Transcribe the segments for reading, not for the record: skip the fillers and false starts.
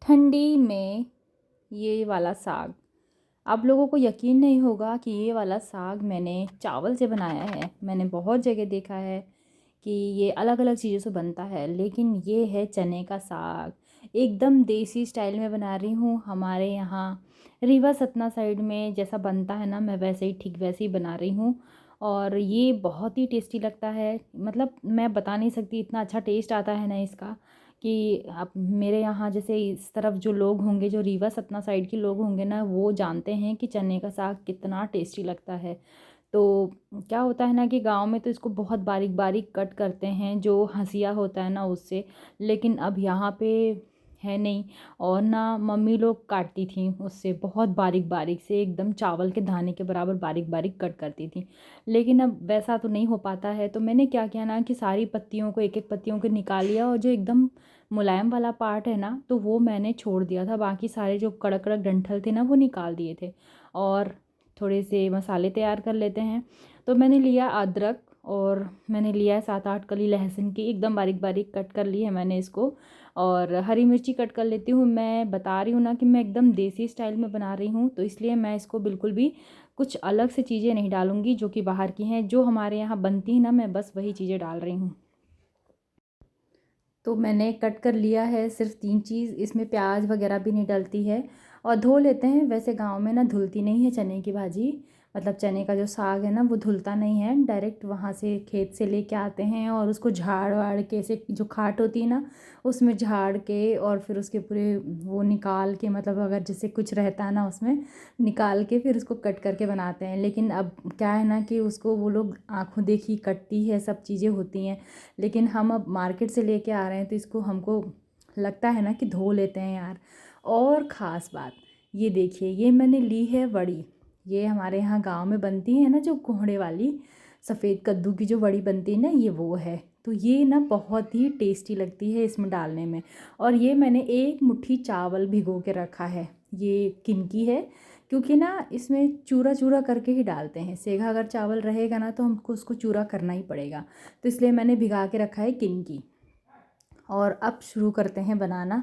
ठंडी में ये वाला साग, आप लोगों को यकीन नहीं होगा कि ये वाला साग मैंने चावल से बनाया है। मैंने बहुत जगह देखा है कि ये अलग अलग चीज़ों से बनता है, लेकिन ये है चने का साग। एकदम देसी स्टाइल में बना रही हूँ। हमारे यहाँ रीवा सतना साइड में जैसा बनता है ना, मैं वैसे ही ठीक वैसे ही बना रही हूँ। और ये बहुत ही टेस्टी लगता है, मतलब मैं बता नहीं सकती, इतना अच्छा टेस्ट आता है ना इसका कि आप मेरे यहाँ जैसे इस तरफ जो लोग होंगे, जो रीवा सतना साइड के लोग होंगे ना, वो जानते हैं कि चने का साग कितना टेस्टी लगता है। तो क्या होता है ना कि गांव में तो इसको बहुत बारीक बारीक कट करते हैं, जो हंसिया होता है ना उससे। लेकिन अब यहाँ पे है नहीं। और ना मम्मी लोग काटती थी उससे बहुत बारीक बारीक से, एकदम चावल के दाने के बराबर बारीक बारीक कट करती थी। लेकिन अब वैसा तो नहीं हो पाता है, तो मैंने क्या किया ना कि सारी पत्तियों को एक एक पत्तियों को निकाल लिया, और जो एकदम मुलायम वाला पार्ट है ना, तो वो मैंने छोड़ दिया था। बाकी सारे जो कड़क कड़क डंठल थे ना, वो निकाल दिए थे। और थोड़े से मसाले तैयार कर लेते हैं। तो मैंने लिया अदरक, और मैंने लिया है 7-8 कली लहसुन की, एकदम बारीक बारीक कट कर ली है मैंने इसको। और हरी मिर्ची कट कर लेती हूँ। मैं बता रही हूँ ना कि मैं एकदम देसी स्टाइल में बना रही हूँ, तो इसलिए मैं इसको बिल्कुल भी कुछ अलग से चीज़ें नहीं डालूँगी जो कि बाहर की हैं। जो हमारे यहाँ बनती हैं ना, मैं बस वही चीज़ें डाल रही हूँ। तो मैंने कट कर लिया है सिर्फ 3 चीज़, इसमें प्याज वगैरह भी नहीं डलती है। और धो लेते हैं। वैसे गांव में ना धुलती नहीं है चने की भाजी, मतलब चने का जो साग है ना वो धुलता नहीं है। डायरेक्ट वहाँ से खेत से लेके आते हैं, और उसको झाड़ वाड़ के, ऐसे जो खाट होती है ना उसमें झाड़ के, और फिर उसके पूरे वो निकाल के, मतलब अगर जैसे कुछ रहता है ना उसमें निकाल के, फिर उसको कट करके बनाते हैं। लेकिन अब क्या है ना कि उसको वो लोग आँखों देखी कटती है, सब चीज़ें होती हैं। लेकिन हम अब मार्केट से लेके आ रहे हैं, तो इसको हमको लगता है ना कि धो लेते हैं यार। और ख़ास बात ये देखिए, ये मैंने ली है वड़ी। ये हमारे यहाँ गांव में बनती है ना, जो कोहड़े वाली सफ़ेद कद्दू की जो वड़ी बनती है ना, ये वो है। तो ये ना बहुत ही टेस्टी लगती है इसमें डालने में। और ये मैंने एक मुट्ठी चावल भिगो के रखा है। ये किनकी है, क्योंकि ना इसमें चूरा चूरा करके ही डालते हैं। सेगा अगर चावल रहेगा ना, तो हमको उसको चूरा करना ही पड़ेगा। तो इसलिए मैंने भिगा के रखा है किनकी। और अब शुरू करते हैं बनाना।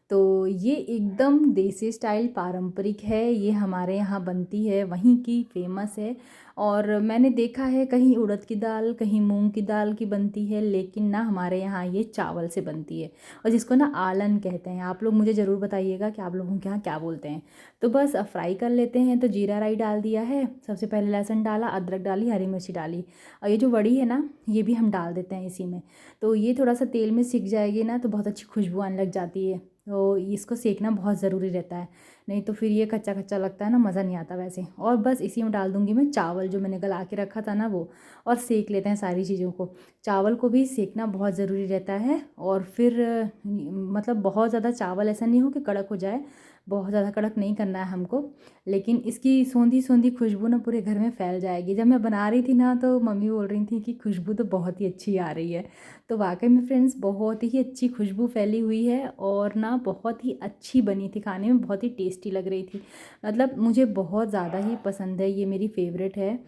तो ये एकदम देसी स्टाइल पारंपरिक है, ये हमारे यहाँ बनती है, वहीं की फेमस है। और मैंने देखा है कहीं उड़द की दाल, कहीं मूंग की दाल की बनती है, लेकिन ना हमारे यहाँ ये चावल से बनती है। और जिसको ना आलन कहते हैं। आप लोग मुझे ज़रूर बताइएगा कि आप लोगों के यहाँ क्या बोलते हैं। तो बस अब फ्राई कर लेते हैं। तो जीरा राई डाल दिया है, सबसे पहले लहसुन डाला, अदरक डाली, हरी मिर्ची डाली। और ये जो वड़ी है ना, ये भी हम डाल देते हैं इसी में। तो ये थोड़ा सा तेल में सिक जाएगी ना, तो बहुत अच्छी खुशबू आने लग जाती है। तो इसको सेकना बहुत ज़रूरी रहता है, नहीं तो फिर ये कच्चा कच्चा लगता है ना, मज़ा नहीं आता वैसे। और बस इसी में डाल दूँगी मैं चावल जो मैंने गला के रखा था ना वो। और सेक लेते हैं सारी चीज़ों को। चावल को भी सेकना बहुत ज़रूरी रहता है। और फिर मतलब बहुत ज़्यादा चावल ऐसा नहीं हो कि कड़क हो जाए, बहुत ज़्यादा कड़क नहीं करना है हमको। लेकिन इसकी सोंधी सोंधी खुशबू ना पूरे घर में फैल जाएगी। जब मैं बना रही थी ना, तो मम्मी बोल रही थी कि खुशबू तो बहुत ही अच्छी आ रही है। तो वाकई में फ्रेंड्स, बहुत ही अच्छी खुशबू फैली हुई है, और ना बहुत ही अच्छी बनी थी, खाने में बहुत ही टेस्टी लग रही थी। मतलब मुझे बहुत ज़्यादा ही पसंद है, ये मेरी फेवरेट है।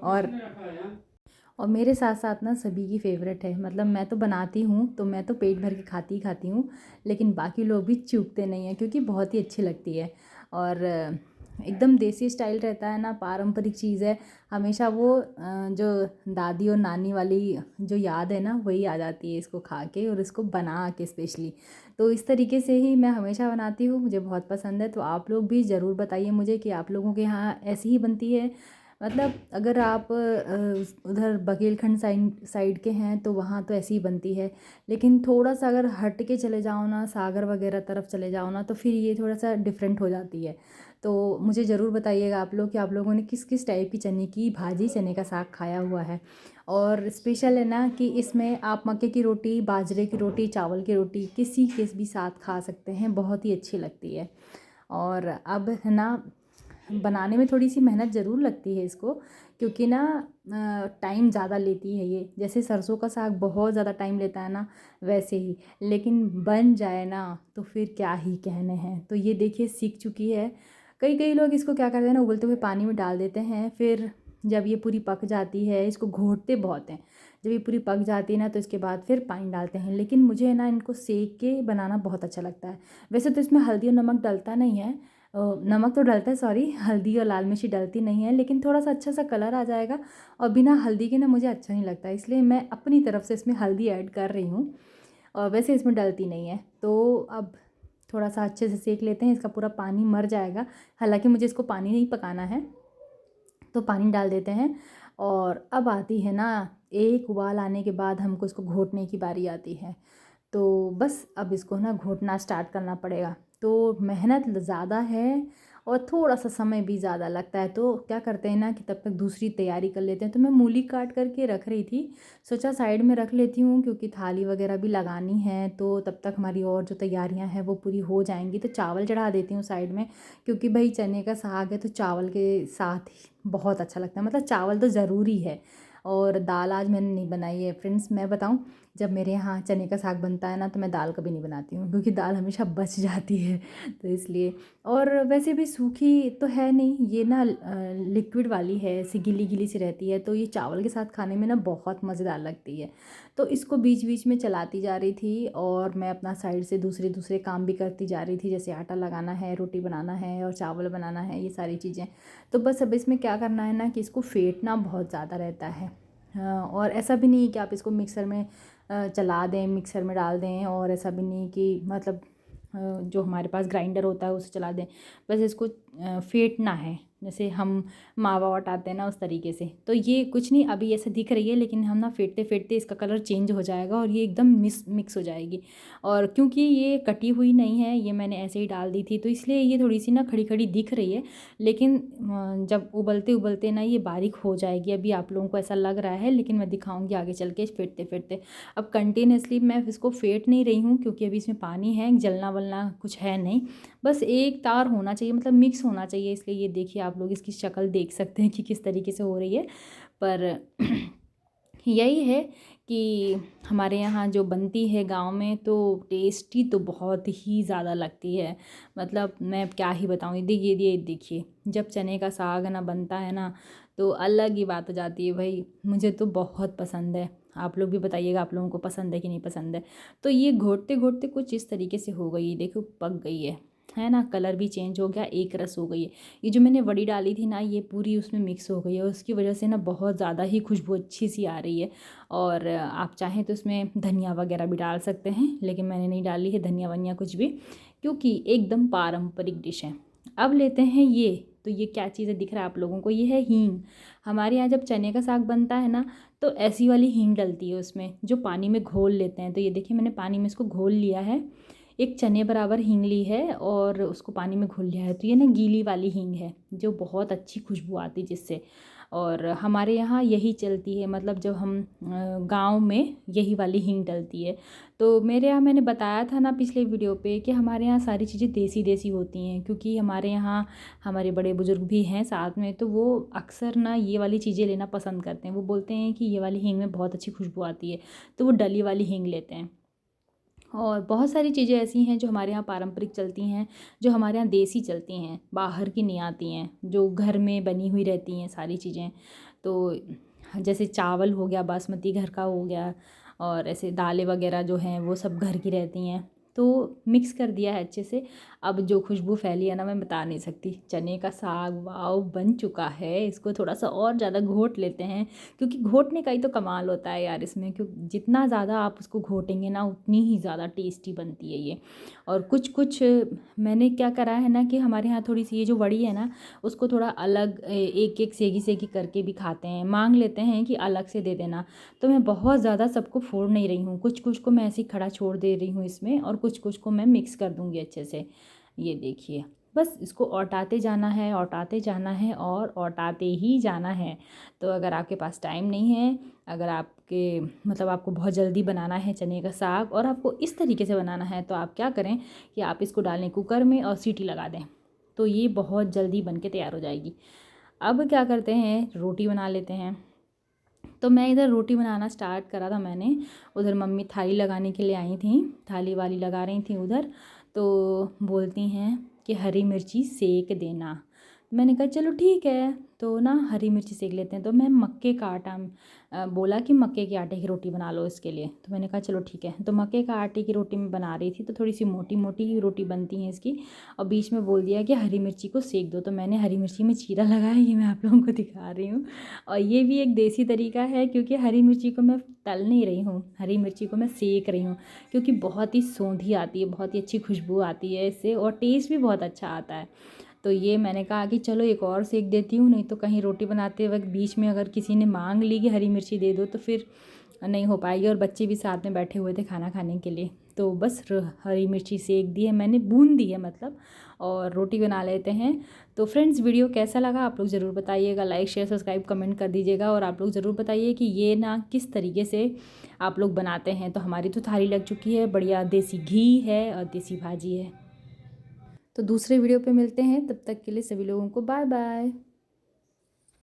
और मेरे साथ साथ ना सभी की फेवरेट है। मतलब मैं तो बनाती हूँ तो मैं तो पेट भर के खाती ही खाती हूँ, लेकिन बाकी लोग भी चूकते नहीं हैं, क्योंकि बहुत ही अच्छी लगती है। और एकदम देसी स्टाइल रहता है ना, पारंपरिक चीज़ है। हमेशा वो जो दादी और नानी वाली जो याद है ना, वही आ जाती है इसको खा के और इसको बना के स्पेशली। तो इस तरीके से ही मैं हमेशा बनाती हूँ, मुझे बहुत पसंद है। तो आप लोग भी ज़रूर बताइए मुझे कि आप लोगों के यहाँ ऐसी ही बनती है। मतलब अगर आप उधर बघेलखंड साइड के हैं, तो वहाँ तो ऐसी ही बनती है। लेकिन थोड़ा सा अगर हट के चले जाओ ना, सागर वगैरह तरफ चले जाओ ना, तो फिर ये थोड़ा सा डिफरेंट हो जाती है। तो मुझे ज़रूर बताइएगा आप लोग कि आप लोगों ने किस किस टाइप की चने की भाजी, चने का साग खाया हुआ है। और स्पेशल है ना कि इसमें आप मक्के की रोटी, बाजरे की रोटी, चावल की रोटी, किसी के भी साथ खा सकते हैं, बहुत ही अच्छी लगती है। और अब है ना, बनाने में थोड़ी सी मेहनत ज़रूर लगती है इसको, क्योंकि ना टाइम ज़्यादा लेती है ये। जैसे सरसों का साग बहुत ज़्यादा टाइम लेता है ना, वैसे ही। लेकिन बन जाए ना, तो फिर क्या ही कहने हैं। तो ये देखिए सीख चुकी है। कई कई लोग इसको क्या करते हैं ना, उबलते हुए पानी में डाल देते हैं, फिर जब ये पूरी पक जाती है, इसको घोटते बहुत हैं। जब ये पूरी पक जाती है ना तो इसके बाद फिर पानी डालते हैं। लेकिन मुझे ना इनको सेक के बनाना बहुत अच्छा लगता है। वैसे तो इसमें हल्दी और नमक डलता नहीं है, नमक तो डलता है, सॉरी, हल्दी और लाल मिर्ची डलती नहीं है, लेकिन थोड़ा सा अच्छा सा कलर आ जाएगा और बिना हल्दी के ना मुझे अच्छा नहीं लगता, इसलिए मैं अपनी तरफ से इसमें हल्दी ऐड कर रही हूँ और वैसे इसमें डलती नहीं है। तो अब थोड़ा सा अच्छे से सेक लेते हैं, इसका पूरा पानी मर जाएगा। हालांकि मुझे इसको पानी नहीं पकाना है, तो पानी डाल देते हैं। और अब आती है ना, एक उबाल आने के बाद हमको इसको घोटने की बारी आती है। तो बस अब इसको ना घोटना स्टार्ट करना पड़ेगा। तो मेहनत ज़्यादा है और थोड़ा सा समय भी ज़्यादा लगता है। तो क्या करते हैं ना कि तब तक दूसरी तैयारी कर लेते हैं। तो मैं मूली काट करके रख रही थी, सोचा साइड में रख लेती हूँ क्योंकि थाली वगैरह भी लगानी है, तो तब तक हमारी और जो तैयारियाँ हैं वो पूरी हो जाएंगी। तो चावल चढ़ा देती हूँ साइड में, क्योंकि भाई चने का साग है तो चावल के साथ ही बहुत अच्छा लगता है, मतलब चावल तो ज़रूरी है। और दाल आज मैंने नहीं बनाई है फ्रेंड्स। मैं बताऊं, जब मेरे यहाँ चने का साग बनता है ना तो मैं दाल कभी नहीं बनाती हूँ, क्योंकि दाल हमेशा बच जाती है, तो इसलिए। और वैसे भी सूखी तो है नहीं ये ना, लिक्विड वाली है, ऐसी गीली गीली सी रहती है, तो ये चावल के साथ खाने में ना बहुत मज़ेदार लगती है। तो इसको बीच बीच में चलाती जा रही थी और मैं अपना साइड से दूसरे दूसरे काम भी करती जा रही थी, जैसे आटा लगाना है, रोटी बनाना है और चावल बनाना है, ये सारी चीज़ें। तो बस अब इसमें क्या करना है ना कि इसको फेंटना बहुत ज़्यादा रहता है। और ऐसा भी नहीं कि आप इसको मिक्सर में चला दें, मिक्सर में डाल दें, और ऐसा भी नहीं कि मतलब जो हमारे पास ग्राइंडर होता है उसे चला दें। बस इसको फेंटना है, जैसे हम मावा वटाते हैं ना उस तरीके से। तो ये कुछ नहीं, अभी ऐसे दिख रही है, लेकिन हम ना फेंटते फेंटते इसका कलर चेंज हो जाएगा और ये एकदम मिक्स हो जाएगी। और क्योंकि ये कटी हुई नहीं है, ये मैंने ऐसे ही डाल दी थी, तो इसलिए ये थोड़ी सी ना खड़ी खड़ी दिख रही है, लेकिन जब उबलते उबलते ना ये बारीक हो जाएगी। अभी आप लोगों को ऐसा लग रहा है, लेकिन मैं दिखाऊंगी आगे चल के फेंटते फेंटते। अब कंटिन्यूसली मैं इसको फेंट नहीं रही हूँ, क्योंकि अभी इसमें पानी है, जलना वलना कुछ है नहीं, बस एक तार होना चाहिए, मतलब मिक्स होना चाहिए। इसलिए ये देखिए, आप लोग इसकी शक्ल देख सकते हैं कि किस तरीके से हो रही है। पर यही है कि हमारे यहाँ जो बनती है गांव में, तो टेस्टी तो बहुत ही ज़्यादा लगती है। मतलब मैं क्या ही बताऊँ, ये देखिए, जब चने का साग ना बनता है ना तो अलग ही बात हो जाती है भाई। मुझे तो बहुत पसंद है, आप लोग भी बताइएगा आप लोगों को पसंद है कि नहीं पसंद है। तो ये घोटते घोटते कुछ इस तरीके से हो गई, देखो पक गई है ना, कलर भी चेंज हो गया, एक रस हो गई है। ये जो मैंने वड़ी डाली थी ना, ये पूरी उसमें मिक्स हो गई है, उसकी वजह से ना बहुत ज़्यादा ही खुशबू अच्छी सी आ रही है। और आप चाहें तो इसमें धनिया वगैरह भी डाल सकते हैं, लेकिन मैंने नहीं डाली है धनिया वनिया कुछ भी, क्योंकि एकदम पारंपरिक डिश है। अब लेते हैं ये, तो ये क्या चीज़ है दिख रहा है आप लोगों को, ये है हींग। हमारे यहाँ जब चने का साग बनता है ना तो ऐसी वाली हींग डलती है उसमें, जो पानी में घोल लेते हैं। तो ये देखिए, मैंने पानी में इसको घोल लिया है, एक चने बराबर हींग ली है और उसको पानी में घोल लिया है। तो ये ना गीली वाली हींग है, जो बहुत अच्छी खुशबू आती जिससे। और हमारे यहाँ यही चलती है, मतलब जब हम गांव में यही वाली हींग डलती है। तो मेरे यहाँ मैंने बताया था ना पिछले वीडियो पे कि हमारे यहाँ सारी चीज़ें देसी देसी होती हैं, क्योंकि हमारे यहाँ हमारे बड़े बुजुर्ग भी हैं साथ में, तो वो अक्सर ना ये वाली चीज़ें लेना पसंद करते हैं। वो बोलते हैं कि ये वाली हींग में बहुत अच्छी खुशबू आती है, तो वो डली वाली हींग लेते हैं। और बहुत सारी चीज़ें ऐसी हैं जो हमारे यहाँ पारंपरिक चलती हैं, जो हमारे यहाँ देसी चलती हैं, बाहर की नहीं आती हैं, जो घर में बनी हुई रहती हैं सारी चीज़ें। तो जैसे चावल हो गया, बासमती घर का हो गया, और ऐसे दालें वगैरह जो हैं वो सब घर की रहती हैं। तो मिक्स कर दिया है अच्छे से। अब जो खुशबू फैली है ना, मैं बता नहीं सकती। चने का साग वाव बन चुका है, इसको थोड़ा सा और ज़्यादा घोट लेते हैं, क्योंकि घोटने का ही तो कमाल होता है यार इसमें, क्योंकि जितना ज़्यादा आप उसको घोटेंगे ना उतनी ही ज़्यादा टेस्टी बनती है ये। और कुछ कुछ मैंने क्या करा है ना कि हमारे यहाँ थोड़ी सी ये जो वड़ी है ना, उसको थोड़ा अलग एक एक सेगी सेगी करके भी खाते हैं, मांग लेते हैं कि अलग से दे देना। तो मैं बहुत ज़्यादा सबको फोड़ नहीं रही हूँ, कुछ कुछ को मैं ऐसे ही खड़ा छोड़ दे रही हूँ इसमें, और कुछ कुछ को मैं मिक्स कर दूँगी अच्छे से। ये देखिए, बस इसको औटाते जाना है, औटाते जाना है और औटाते ही जाना है। तो अगर आपके पास टाइम नहीं है, अगर आपके मतलब आपको बहुत जल्दी बनाना है चने का साग और आपको इस तरीके से बनाना है, तो आप क्या करें कि आप इसको डालें कुकर में और सीटी लगा दें, तो ये बहुत जल्दी बन के तैयार हो जाएगी। अब क्या करते हैं, रोटी बना लेते हैं। तो मैं इधर रोटी बनाना स्टार्ट करा था मैंने, उधर मम्मी थाली लगाने के लिए आई थी, थाली वाली लगा रही थी उधर। तो बोलती हैं कि हरी मिर्ची सेक देना। मैंने कहा चलो ठीक है, तो ना हरी मिर्ची सेक लेते हैं। तो मैं मक्के का आटा बोला कि मक्के के आटे की रोटी बना लो इसके लिए। तो मैंने कहा चलो ठीक है। तो मक्के का आटे की रोटी मैं बना रही थी, तो थोड़ी सी मोटी मोटी ही रोटी बनती है इसकी, और बीच में बोल दिया कि हरी मिर्ची को सेक दो। तो मैंने हरी मिर्ची में चीरा लगाया, ये मैं आप लोगों को दिखा रही हूँ। और ये भी एक देसी तरीका है, क्योंकि हरी मिर्ची को मैं तल नहीं रही हूँ, हरी मिर्ची को मैं सेक रही हूँ, क्योंकि बहुत ही सौंधी आती है, बहुत ही अच्छी खुशबू आती है इससे, और टेस्ट भी बहुत अच्छा आता है। तो ये मैंने कहा कि चलो एक और सेक देती हूँ, नहीं तो कहीं रोटी बनाते वक्त बीच में अगर किसी ने मांग ली कि हरी मिर्ची दे दो तो फिर नहीं हो पाएगी। और बच्चे भी साथ में बैठे हुए थे खाना खाने के लिए, तो बस हरी मिर्ची सेक दी है मैंने, भून दी है मतलब, और रोटी बना लेते हैं। तो फ्रेंड्स, वीडियो कैसा लगा आप लोग ज़रूर बताइएगा, लाइक शेयर सब्सक्राइब कमेंट कर दीजिएगा, और आप लोग ज़रूर बताइए कि ये ना किस तरीके से आप लोग बनाते हैं। तो हमारी तो थाली लग चुकी है, बढ़िया देसी घी है और देसी भाजी है। तो दूसरे वीडियो पे मिलते हैं, तब तक के लिए सभी लोगों को बाय बाय।